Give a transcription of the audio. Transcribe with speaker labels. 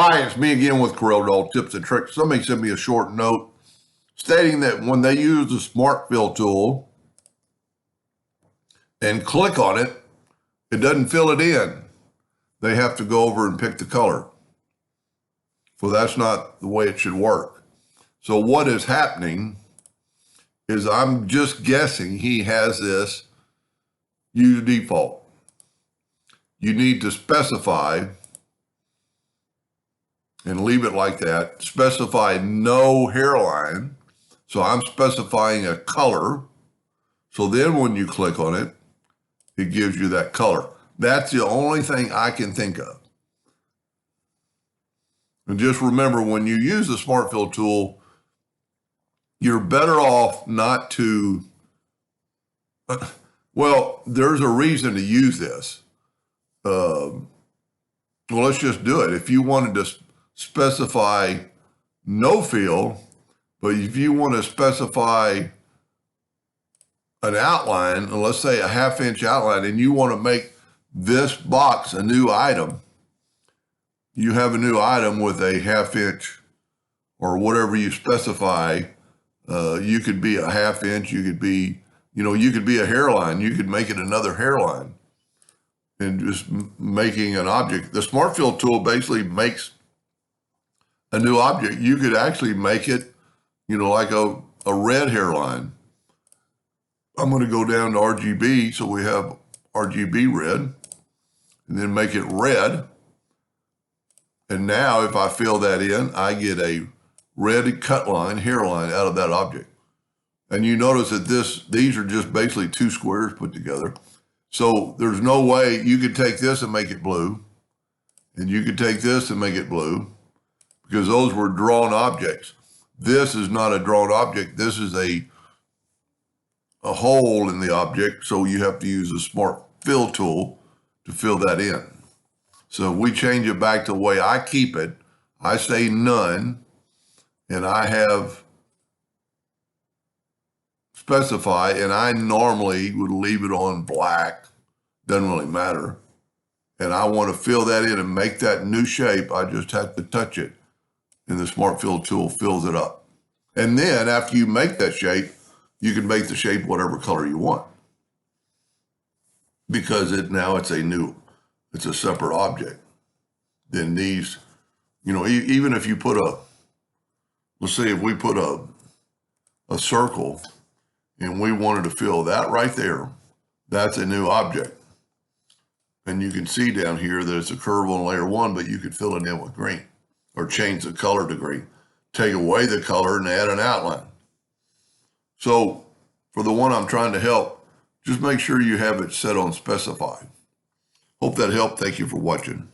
Speaker 1: Hi, it's me again with CorelDraw tips and tricks. Somebody sent me a short note stating that when they use the Smart Fill tool and click on it, it doesn't fill it in. They have to go over and pick the color. So that's not the way it should work. So what is happening is I'm just guessing he has this use default. You need to specify and leave it like that. Specify no hairline. So I'm specifying a color. So then when you click on it, it gives you that color. That's the only thing I can think of. And just remember, when you use the Smart Fill tool, you're better off not to, well, there's a reason to use this. Well, let's just do it. If you wanted to specify no fill, but if you want to specify an outline, and let's say a 1/2 inch outline, and you want to make this box a new item, you have a new item with a 1/2 inch or whatever you specify. You could be a 1/2 inch, you could be, you could be a hairline, you could make it another hairline and just making an object. The Smart Fill tool basically makes a new object. You could actually make it, like a red hairline. I'm going to go down to RGB, so we have RGB red, and then make it red. And now if I fill that in, I get a red cut line, hairline out of that object. And you notice that these are just basically two squares put together. So there's no way you could take this and make it blue, and you could take this and make it blue, because those were drawn objects. This is not a drawn object. This is a hole in the object, so you have to use the Smart Fill tool to fill that in. So we change it back to the way I keep it. I say none, and I have specify, and I normally would leave it on black, doesn't really matter. And I want to fill that in and make that new shape. I just have to touch it, and the Smart Fill tool fills it up. And then after you make that shape, you can make the shape whatever color you want, because now it's a separate object. Then these, even if you put let's say if we put a circle and we wanted to fill that right there, that's a new object. And you can see down here that it's a curve on layer 1, but you could fill it in with green or change the color to green, take away the color and add an outline. So for the one I'm trying to help, just make sure you have it set on specify. Hope that helped. Thank you for watching.